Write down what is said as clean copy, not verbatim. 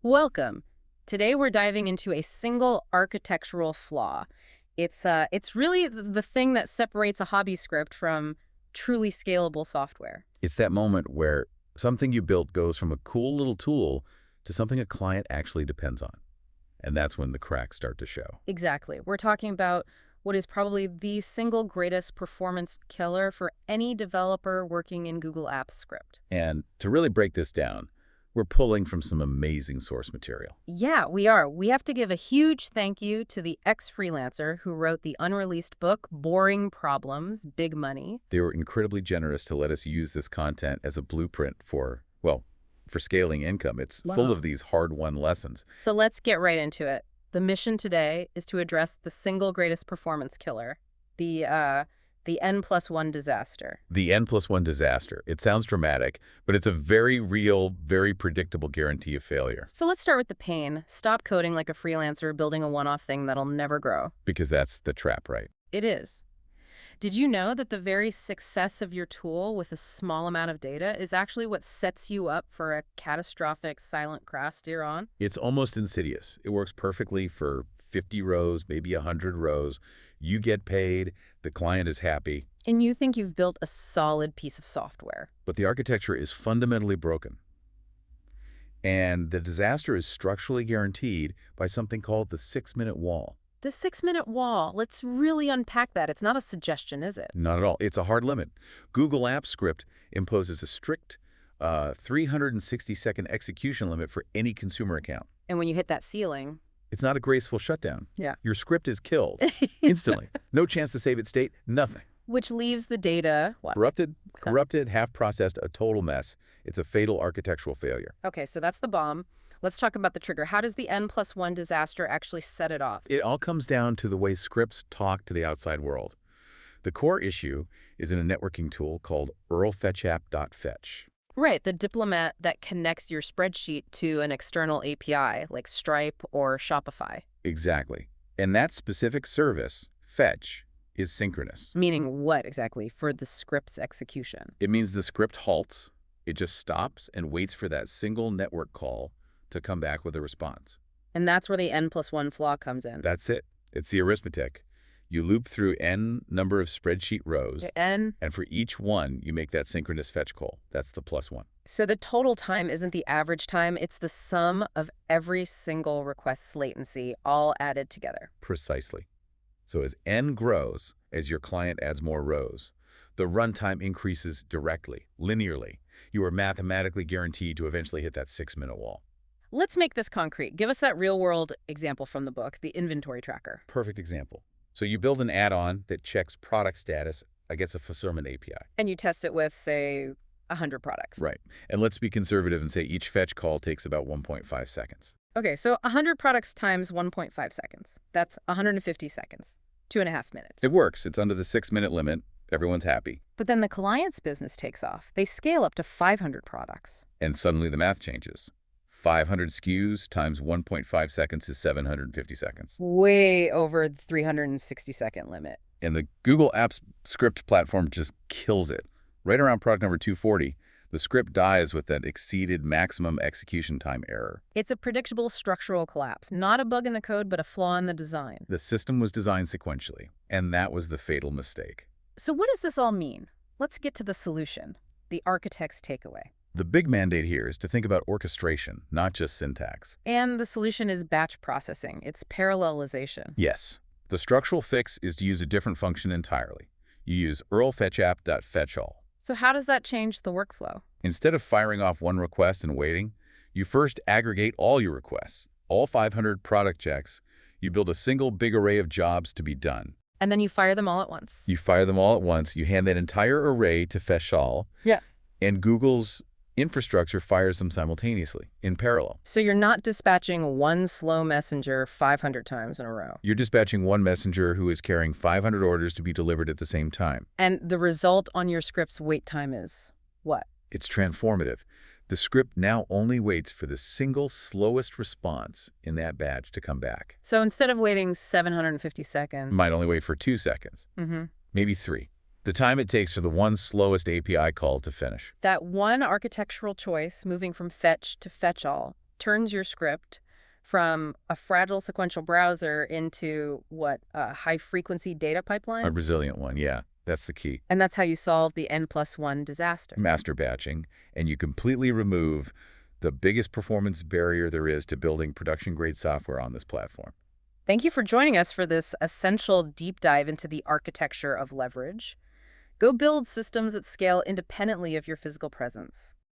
Welcome. Today we're diving into a single architectural flaw. It's really the thing that separates a hobby script from truly scalable software. It's that moment where something you built goes from a cool little tool to something a client actually depends on. And that's when the cracks start to show. Exactly. We're talking about what is probably the single greatest performance killer for any developer working in Google Apps script. And to really break this down, we're pulling from some amazing source material. Yeah, we are. We have to give a huge thank you to the ex-freelancer who wrote the unreleased book, Boring Problems, Big Money. They were incredibly generous to let us use this content as a blueprint for, well, for scaling income. It's full of these hard-won lessons. So let's get right into it. The mission today is to address the single greatest performance killer, the N+1 disaster. The N+1 disaster. It sounds dramatic, but it's a very real, very predictable guarantee of failure. So let's start with the pain. Stop coding like a freelancer, building a one-off thing that'll never grow. Because that's the trap, right? It is. Did you know that the very success of your tool with a small amount of data is actually what sets you up for a catastrophic silent crash later on? It's almost insidious. It works perfectly for 50 rows, maybe 100 rows. You get paid, the client is happy. And you think you've built a solid piece of software. But the architecture is fundamentally broken. And the disaster is structurally guaranteed by something called the 6-minute wall. The 6-minute wall, let's really unpack that. It's not a suggestion, is it? Not at all. It's a hard limit. Google Apps Script imposes a strict 360-second execution limit for any consumer account. And when you hit that ceiling... It's not a graceful shutdown. Yeah. Your script is killed instantly. No chance to save its state, nothing. Which leaves the data, what? Corrupted, half-processed, a total mess. It's a fatal architectural failure. Okay, so that's the bomb. Let's talk about the trigger. How does the N+1 disaster actually set it off? It all comes down to the way scripts talk to the outside world. The core issue is in a networking tool called fetchAll.fetch. Right, the diplomat that connects your spreadsheet to an external API like Stripe or Shopify. Exactly. And that specific service, fetch, is synchronous. Meaning what exactly for the script's execution? It means the script halts. It just stops and waits for that single network call to come back with a response. And that's where the N+1 flaw comes in. That's it. It's the arithmetic. You loop through n number of spreadsheet rows, and for each one, you make that synchronous fetch call. That's the +1. So the total time isn't the average time, it's the sum of every single request's latency, all added together. Precisely. So as n grows, as your client adds more rows, the runtime increases directly, linearly. You are mathematically guaranteed to eventually hit that 6-minute wall. Let's make this concrete. Give us that real-world example from the book, the inventory tracker. Perfect example. So you build an add-on that checks product status against a fulfillment API. And you test it with, say, 100 products. Right. And let's be conservative and say each fetch call takes about 1.5 seconds. Okay, so 100 products times 1.5 seconds. That's 150 seconds, 2.5 minutes. It works. It's under the 6-minute limit. Everyone's happy. But then the client's business takes off. They scale up to 500 products. And suddenly the math changes. 500 SKUs times 1.5 seconds is 750 seconds. Way over the 360-second limit. And the Google Apps script platform just kills it. Right around product number 240, the script dies with that exceeded maximum execution time error. It's a predictable structural collapse, not a bug in the code, but a flaw in the design. The system was designed sequentially, and that was the fatal mistake. So what does this all mean? Let's get to the solution, the architect's takeaway. The big mandate here is to think about orchestration, not just syntax. And the solution is batch processing. It's parallelization. Yes. The structural fix is to use a different function entirely. You use fetchAll.fetchAll. So how does that change the workflow? Instead of firing off one request and waiting, you first aggregate all your requests, all 500 product checks. You build a single big array of jobs to be done. And then you fire them all at once. You fire them all at once. You hand that entire array to fetchAll. Yeah. And Google's infrastructure fires them simultaneously, in parallel. So you're not dispatching one slow messenger 500 times in a row. You're dispatching one messenger who is carrying 500 orders to be delivered at the same time. And the result on your script's wait time is what? It's transformative. The script now only waits for the single slowest response in that batch to come back. So instead of waiting 750 seconds... Might only wait for 2 seconds. Maybe 3. The time it takes for the one slowest API call to finish. That one architectural choice, moving from fetch to fetchAll, turns your script from a fragile sequential browser into what, a high-frequency data A pipeline? resilient one, yeah. That's the key. And that's how you solve the N+1 disaster. Master batching, and you completely remove the biggest performance barrier there is to building production-grade software on this platform. Thank you for joining us for this essential deep dive into the architecture of leverage. Go build systems that scale independently of your physical presence.